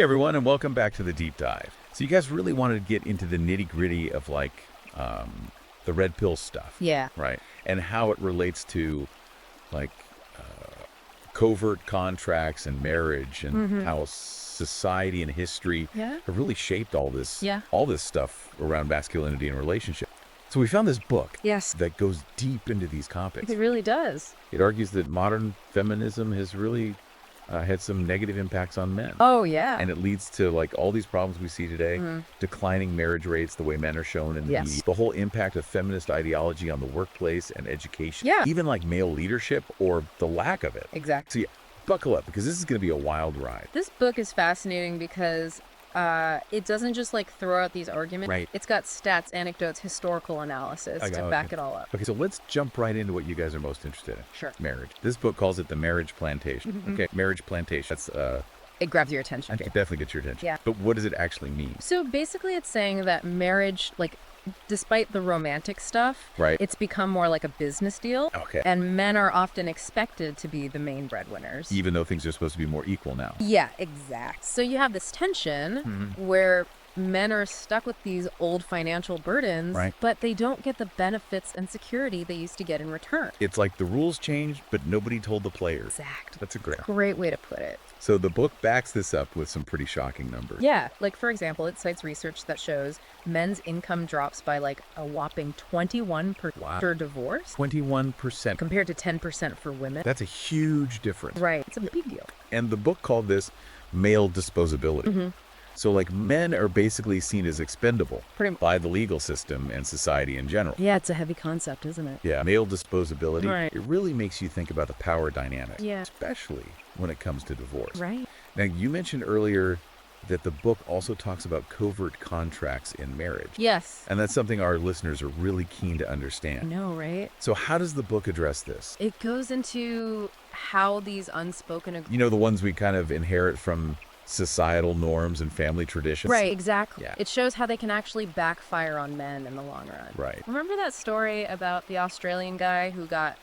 Hey everyone, and welcome back to the deep dive. So you guys really wanted to get into the nitty-gritty of the red pill stuff. Yeah. Right. And how it relates to like covert contracts and marriage and how society and history have really shaped all this stuff around masculinity and relationship. So we found this book that goes deep into these topics. It really does. It argues that modern feminism has really had some negative impacts on men. Oh, yeah. And it leads to like all these problems we see today, declining marriage rates, the way men are shown in the media, the whole impact of feminist ideology on the workplace and education, even like male leadership or the lack of it. Exactly. So buckle up because this is going to be a wild ride. This book is fascinating because it doesn't just like throw out these arguments. Right. It's got stats, anecdotes, historical analysis to back it all up. Okay, so let's jump right into what you guys are most interested in. Sure. Marriage. This book calls it the marriage plantation. Okay, marriage plantation. That's It grabs your attention. it definitely gets your attention. Yeah. But what does it actually mean? So basically it's saying that marriage, like, despite the romantic stuff, it's become more like a business deal. Okay. And men are often expected to be the main breadwinners. Even though things are supposed to be more equal now. Yeah, exact. So you have this tension where men are stuck with these old financial burdens, but they don't get the benefits and security they used to get in return. It's like the rules changed, but nobody told the players. Exact. That's a great way to put it. So the book backs this up with some pretty shocking numbers. Yeah, like for example, it cites research that shows men's income drops by like a whopping 21% after divorce. 21%. Compared to 10% for women. That's a huge difference. Right. It's a big deal. And the book called this male disposability. So like men are basically seen as expendable by the legal system and society in general. Yeah, it's a heavy concept, isn't it? Yeah, male disposability. Right. It really makes you think about the power dynamic. Yeah. Especially when it comes to divorce. Right. Now, you mentioned earlier that the book also talks about covert contracts in marriage. Yes. And that's something our listeners are really keen to understand. I know, right? So how does the book address this? It goes into how these unspoken... You know, the ones we kind of inherit from societal norms and family traditions. Right, exactly. Yeah. It shows how they can actually backfire on men in the long run. Right. Remember that story about the Australian guy who got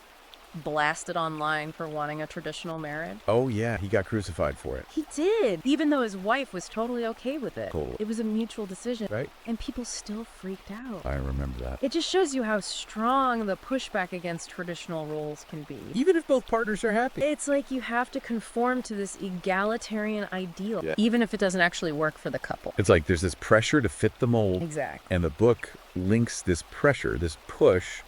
blasted online for wanting a traditional marriage? Oh, yeah. He got crucified for it. He did, even though his wife was totally okay with it. Totally. It was a mutual decision. Right. And people still freaked out. I remember that. It just shows you how strong the pushback against traditional roles can be. Even if both partners are happy. It's like you have to conform to this egalitarian ideal, even if it doesn't actually work for the couple. It's like there's this pressure to fit the mold. Exactly. And the book links this pressure, this push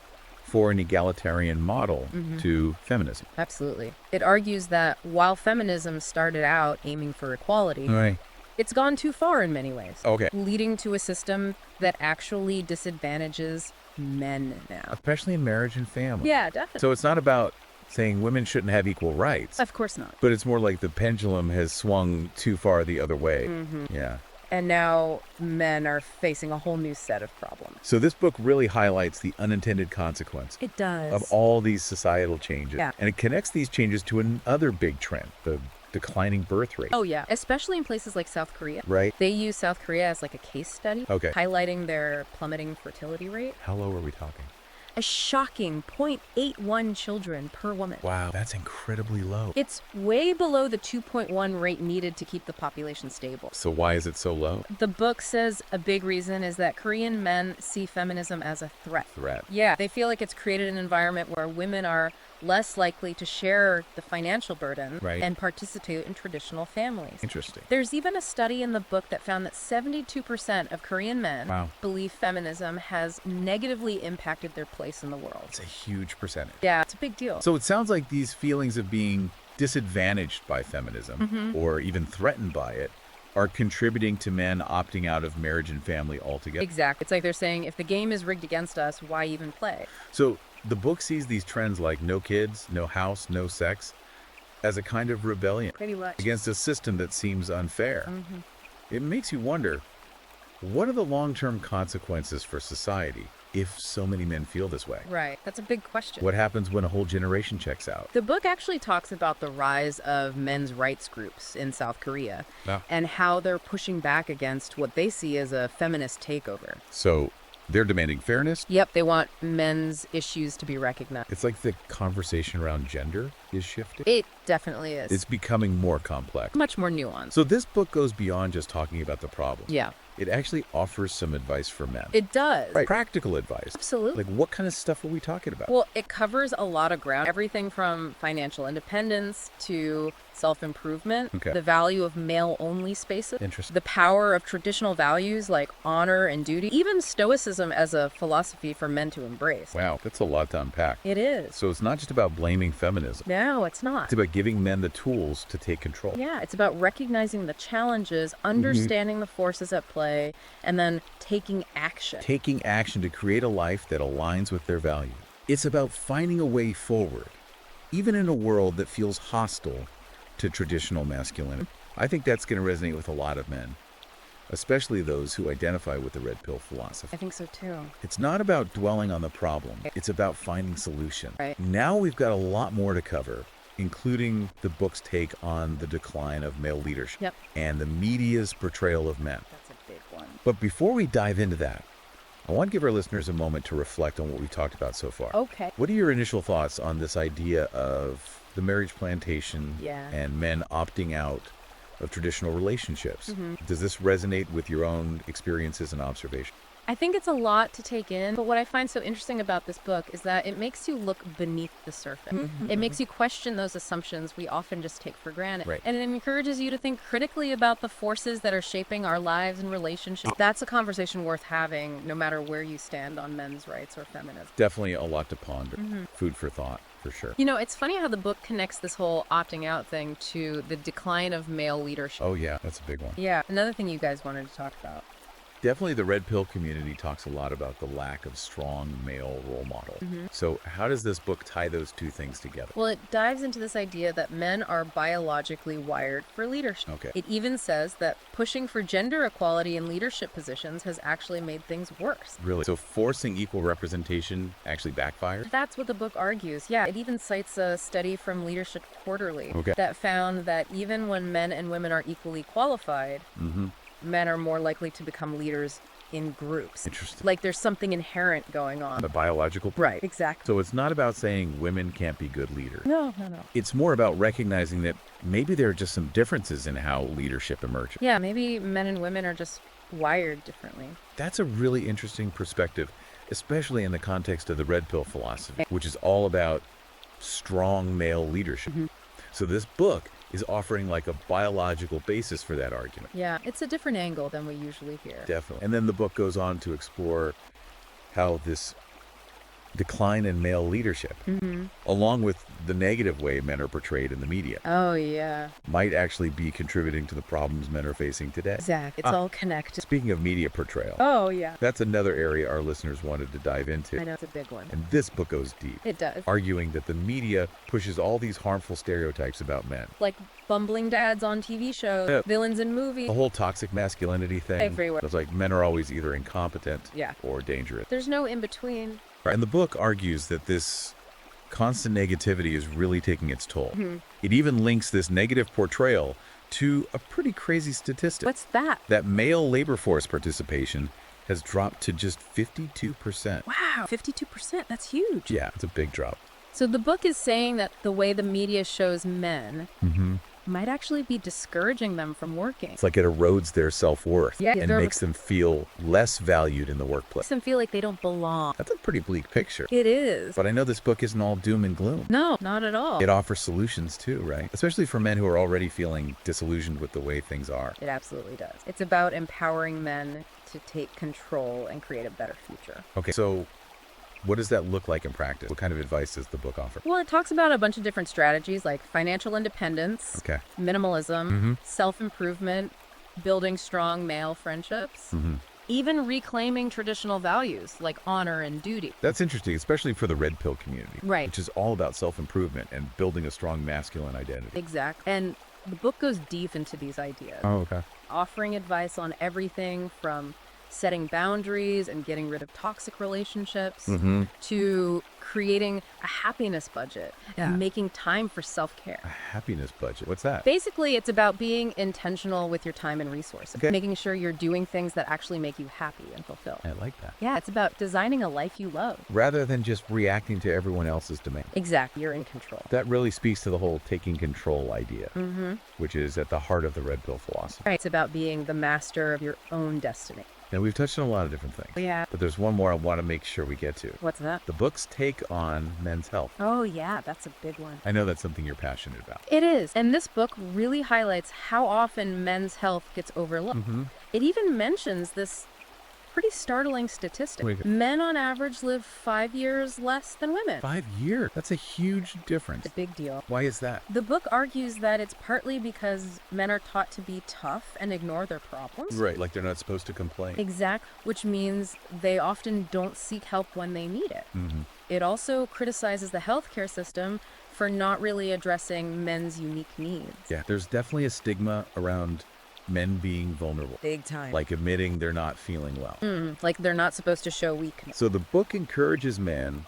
for an egalitarian model to feminism. Absolutely. It argues that while feminism started out aiming for equality, it's gone too far in many ways, leading to a system that actually disadvantages men now. Especially in marriage and family. Yeah, definitely. So it's not about saying women shouldn't have equal rights. Of course not. But it's more like the pendulum has swung too far the other way. Yeah. And now men are facing a whole new set of problems. So this book really highlights the unintended consequence It does. of all these societal changes. Yeah. And it connects these changes to another big trend, the declining birth rate. Oh, yeah. Especially in places like South Korea. Right. They use South Korea as like a case study, highlighting their plummeting fertility rate. How low are we talking? A shocking 0.81 children per woman. Wow, that's incredibly low. It's way below the 2.1 rate needed to keep the population stable. So why is it so low? The book says a big reason is that Korean men see feminism as a threat. Yeah, they feel like it's created an environment where women are less likely to share the financial burden and participate in traditional families. Interesting. There's even a study in the book that found that 72% of Korean men believe feminism has negatively impacted their place in the world. It's a huge percentage. Yeah, it's a big deal. So it sounds like these feelings of being disadvantaged by feminism or even threatened by it are contributing to men opting out of marriage and family altogether. Exactly. It's like they're saying, if the game is rigged against us, why even play? So the book sees these trends like no kids, no house, no sex as a kind of rebellion Pretty much. against a system that seems unfair. It makes you wonder, what are the long-term consequences for society if so many men feel this way? Right. That's a big question. What happens when a whole generation checks out? The book actually talks about the rise of men's rights groups in South Korea and how they're pushing back against what they see as a feminist takeover. So They're demanding fairness. Yep, they want men's issues to be recognized. It's like the conversation around gender is shifting. It definitely is. It's becoming more complex. Much more nuanced. So this book goes beyond just talking about the problem. Yeah. It actually offers some advice for men. It does. Right. Practical advice. Absolutely. Like, what kind of stuff are we talking about? Well, it covers a lot of ground. Everything from financial independence to self-improvement, the value of male-only spaces, the power of traditional values like honor and duty, even stoicism as a philosophy for men to embrace. Wow, that's a lot to unpack. It is. So it's not just about blaming feminism. No, it's not. It's about giving men the tools to take control. Yeah, it's about recognizing the challenges, understanding the forces at play, and then taking action. Taking action to create a life that aligns with their values. It's about finding a way forward, even in a world that feels hostile to traditional masculinity. I think that's going to resonate with a lot of men, especially those who identify with the red pill philosophy. I think so too. It's not about dwelling on the problem. It's about finding solutions. Right. Now we've got a lot more to cover, including the book's take on the decline of male leadership and the media's portrayal of men. That's a big one. But before we dive into that, I want to give our listeners a moment to reflect on what we've talked about so far. Okay. What are your initial thoughts on this idea of the marriage plantation and men opting out of traditional relationships? Does this resonate with your own experiences and observations? I think it's a lot to take in, but what I find so interesting about this book is that it makes you look beneath the surface. It makes you question those assumptions we often just take for granted. Right. And it encourages you to think critically about the forces that are shaping our lives and relationships. That's a conversation worth having, no matter where you stand on men's rights or feminism. Definitely a lot to ponder. Food for thought, for sure. You know, it's funny how the book connects this whole opting out thing to the decline of male leadership. Oh yeah, that's a big one. Yeah, another thing you guys wanted to talk about. Definitely the red pill community talks a lot about the lack of strong male role model. So how does this book tie those two things together? Well, it dives into this idea that men are biologically wired for leadership. Okay. It even says that pushing for gender equality in leadership positions has actually made things worse. Really? So forcing equal representation actually backfired? That's what the book argues. Yeah, it even cites a study from Leadership Quarterly that found that even when men and women are equally qualified, men are more likely to become leaders in groups. Interesting. Like there's something inherent going on. The biological. Right, exactly. So it's not about saying women can't be good leaders. No. It's more about recognizing that maybe there are just some differences in how leadership emerges. Yeah, maybe men and women are just wired differently. That's a really interesting perspective, especially in the context of the red pill philosophy, which is all about strong male leadership. So this book is offering like a biological basis for that argument. Yeah, it's a different angle than we usually hear. Definitely. And then the book goes on to explore how this decline in male leadership, along with the negative way men are portrayed in the media, Oh, yeah. might actually be contributing to the problems men are facing today. Exactly. It's all connected. Speaking of media portrayal, Oh, yeah. that's another area our listeners wanted to dive I into. know it's a big one. And this book goes deep, It does. arguing that the media pushes all these harmful stereotypes about men. Like bumbling dads on TV shows, Yeah. villains in movies. The whole toxic masculinity thing. Everywhere. It's like men are always either incompetent or dangerous. There's no in between. And the book argues that this constant negativity is really taking its toll. It even links this negative portrayal to a pretty crazy statistic. What's that? That male labor force participation has dropped to just 52%. Wow, 52%. That's huge. Yeah, it's a big drop. So the book is saying that the way the media shows men might actually be discouraging them from working. It's like it erodes their self-worth Yeah. and makes them feel less valued in the workplace. Makes them feel like they don't belong. That's a pretty bleak picture. It is. But I know this book isn't all doom and gloom. No, not at all. It offers solutions too, right? Especially for men who are already feeling disillusioned with the way things are. It absolutely does. It's about empowering men to take control and create a better future. Okay, so what does that look like in practice? What kind of advice does the book offer? Well, it talks about a bunch of different strategies like financial independence, minimalism, self-improvement, building strong male friendships, even reclaiming traditional values like honor and duty. That's interesting, especially for the red pill community, Right. which is all about self-improvement and building a strong masculine identity. Exactly. And the book goes deep into these ideas, Oh, okay. offering advice on everything from setting boundaries and getting rid of toxic relationships, to creating a happiness budget and making time for self-care. A happiness budget. What's that? Basically, it's about being intentional with your time and resources, making sure you're doing things that actually make you happy and fulfilled. I like that. Yeah, it's about designing a life you love. Rather than just reacting to everyone else's demand. Exactly. You're in control. That really speaks to the whole taking control idea, which is at the heart of the red pill philosophy. Right. It's about being the master of your own destiny. Now, we've touched on a lot of different things. Yeah. But there's one more I want to make sure we get to. What's that? The book's take on men's health. Oh, yeah, that's a big one. I know that's something you're passionate about. It is. And this book really highlights how often men's health gets overlooked. It even mentions this pretty startling statistic. Men on average live 5 years less than women. 5 years? That's a huge difference. It's a big deal. Why is that? The book argues that it's partly because men are taught to be tough and ignore their problems. Right, like they're not supposed to complain. Exactly, which means they often don't seek help when they need it. It also criticizes the healthcare system for not really addressing men's unique needs. Yeah, there's definitely a stigma around men being vulnerable. Big time. Like admitting they're not feeling well. Like they're not supposed to show weakness. So the book encourages men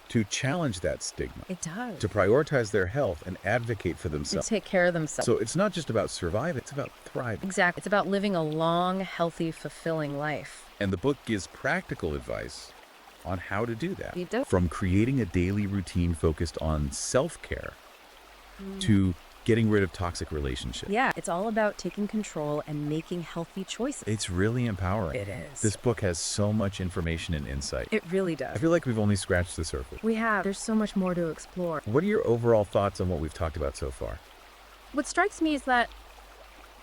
to challenge that stigma. It does. To prioritize their health and advocate for themselves. To take care of themselves. So it's not just about surviving, it's about thriving. Exactly. It's about living a long, healthy, fulfilling life. And the book gives practical advice on how to do that. It does. From creating a daily routine focused on self-care to getting rid of toxic relationships. Yeah, it's all about taking control and making healthy choices. It's really empowering. It is. This book has so much information and insight. It really does. I feel like we've only scratched the surface. We have. There's so much more to explore. What are your overall thoughts on what we've talked about so far? What strikes me is that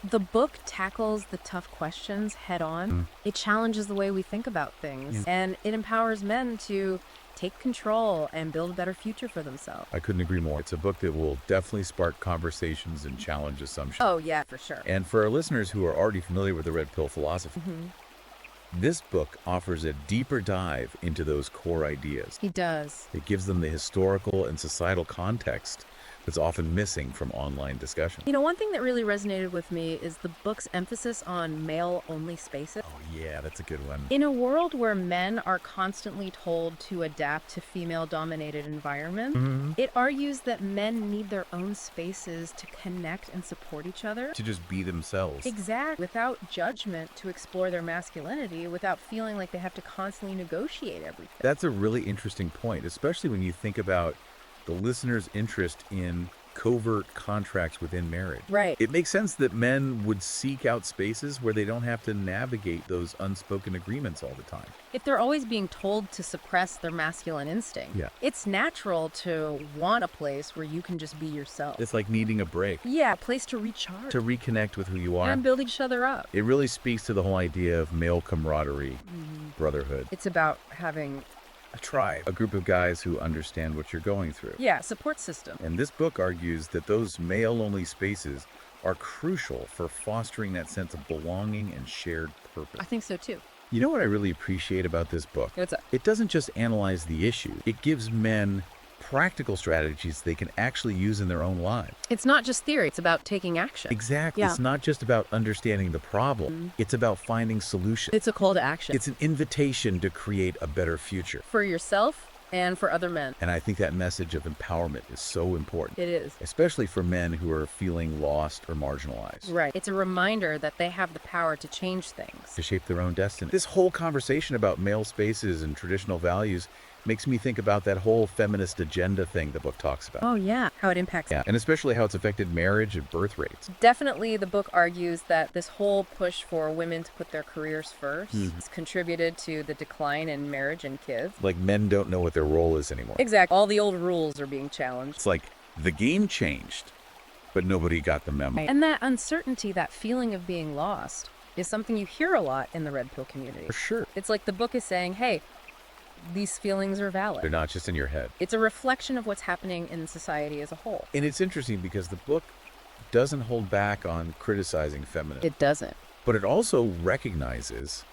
the book tackles the tough questions head on. It challenges the way we think about things. And it empowers men to take control and build a better future for themselves. I couldn't agree more. It's a book that will definitely spark conversations and challenge assumptions. Oh, yeah, for sure. And for our listeners who are already familiar with the red pill philosophy, this book offers a deeper dive into those core ideas. He does. It gives them the historical and societal context that's often missing from online discussion. You know, one thing that really resonated with me is the book's emphasis on male-only spaces. Oh, yeah, that's a good one. In a world where men are constantly told to adapt to female-dominated environments, it argues that men need their own spaces to connect and support each other. To just be themselves. Exactly. Without judgment, to explore their masculinity, without feeling like they have to constantly negotiate everything. That's a really interesting point, especially when you think about the listener's interest in covert contracts within marriage. Right. It makes sense that men would seek out spaces where they don't have to navigate those unspoken agreements all the time. If they're always being told to suppress their masculine instinct, it's natural to want a place where you can just be yourself. It's like needing a break. Yeah, a place to recharge. To reconnect with who you are. And build each other up. It really speaks to the whole idea of male camaraderie, brotherhood. It's about having a tribe, a group of guys who understand what you're going through. Yeah, support system. And this book argues that those male-only spaces are crucial for fostering that sense of belonging and shared purpose. I think so too. You know what I really appreciate about this book? What's up? It doesn't just analyze the issue. It gives men practical strategies they can actually use in their own lives. It's not just theory, it's about taking action. Exactly. It's not just about understanding the problem. It's about finding solutions. It's a call to action. It's an invitation to create a better future. For yourself and for other men. And I think that message of empowerment is so important. It is. Especially for men who are feeling lost or marginalized. Right. It's a reminder that they have the power to change things. To shape their own destiny. This whole conversation about male spaces and traditional values makes me think about that whole feminist agenda thing the book talks about. Oh, yeah. How it impacts. Yeah, and especially how it's affected marriage and birth rates. Definitely, the book argues that this whole push for women to put their careers first has contributed to the decline in marriage and kids. Like men don't know what their role is anymore. Exactly. All the old rules are being challenged. It's like the game changed, but nobody got the memo. And that uncertainty, that feeling of being lost, is something you hear a lot in the red pill community. For sure. It's like the book is saying, hey, these feelings are valid. They're not just in your head. It's a reflection of what's happening in society as a whole. And it's interesting because the book doesn't hold back on criticizing feminism. It doesn't. But it also recognizes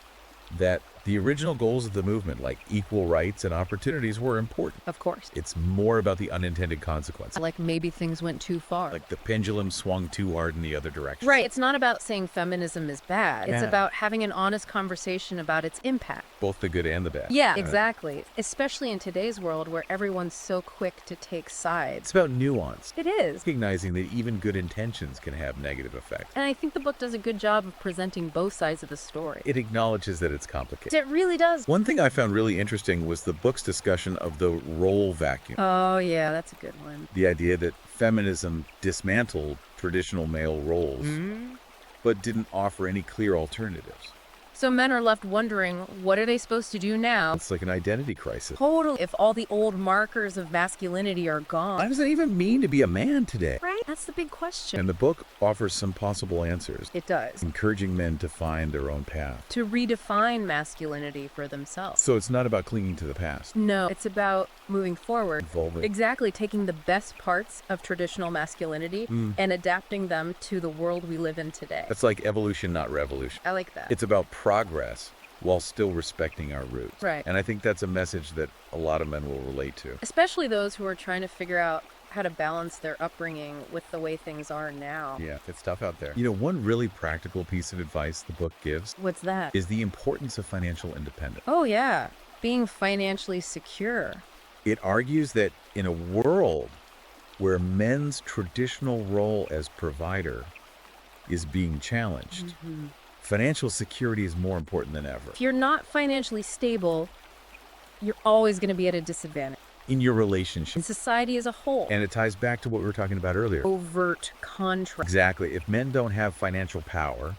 that The original goals of the movement, like equal rights and opportunities, were important. Of course. It's more about the unintended consequences. Like maybe things went too far. Like the pendulum swung too hard in the other direction. Right. It's not about saying feminism is bad. It's about having an honest conversation about its impact. Both the good and the bad. Yeah, exactly. Especially in today's world where everyone's so quick to take sides. It's about nuance. It is. Recognizing that even good intentions can have negative effects. And I think the book does a good job of presenting both sides of the story. It acknowledges that it's complicated. It really does. One thing I found really interesting was the book's discussion of the role vacuum. Oh, yeah, that's a good one. The idea that feminism dismantled traditional male roles, but didn't offer any clear alternatives. So men are left wondering, what are they supposed to do now? It's like an identity crisis. Totally. If all the old markers of masculinity are gone. What does it even mean to be a man today? Right? That's the big question. And the book offers some possible answers. It does. Encouraging men to find their own path. To redefine masculinity for themselves. So it's not about clinging to the past. No, it's about moving forward. Evolving. Exactly. Taking the best parts of traditional masculinity and adapting them to the world we live in today. That's like evolution, not revolution. I like that. It's about progress while still respecting our roots. Right. And I think that's a message that a lot of men will relate to. Especially those who are trying to figure out how to balance their upbringing with the way things are now. Yeah, it's tough out there. You know, one really practical piece of advice the book gives What's that? is the importance of financial independence. Oh, yeah. Being financially secure. It argues that in a world where men's traditional role as provider is being challenged, financial security is more important than ever. If you're not financially stable, you're always going to be at a disadvantage. In your In relationship. society as a whole. And it ties back to what we were talking about earlier. Overt contract. Exactly. If men don't have financial power,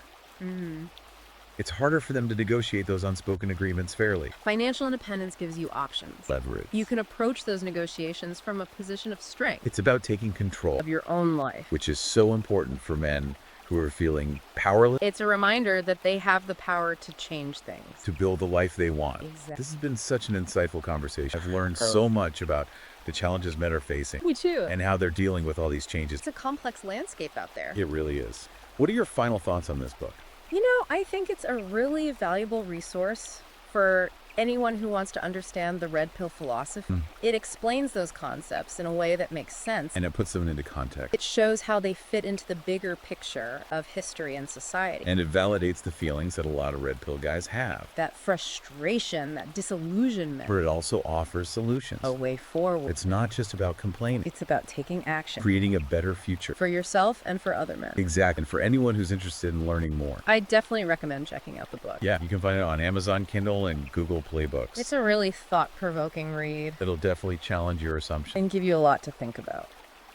it's harder for them to negotiate those unspoken agreements fairly. Financial independence gives you options. Leverage. You can approach those negotiations from a position of strength It's about taking control, of your own life. which is so important for men who are feeling powerless It's a reminder that they have the power to change things. to build the life they want. Exactly. This has been such an insightful conversation. I've learned so much about the challenges men are facing Me too. and how they're dealing with all these changes. It's a complex landscape out there. It really is. What are your final thoughts on this book? You know, I think it's a really valuable resource for anyone who wants to understand the red pill philosophy. It explains those concepts in a way that makes sense. And it puts them into context. It shows how they fit into the bigger picture of history and society. And it validates the feelings that a lot of red pill guys have. That frustration, that disillusionment. But it also offers solutions. A way forward. It's not just about complaining. It's about taking action. Creating a better future. For yourself and for other men. Exactly. And for anyone who's interested in learning more. I definitely recommend checking out the book. Yeah, you can find it on Amazon Kindle and Google Play Books. It's a really thought-provoking read It'll definitely challenge your assumptions. and give you a lot to think about.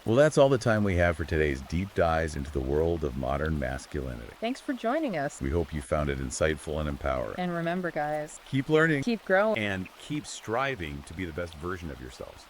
Well, that's all the time we have for today's deep dives into the world of modern masculinity. Thanks for joining us. We hope you found it insightful and empowering. And remember, guys, Keep learning keep growing. and keep striving to be the best version of yourselves.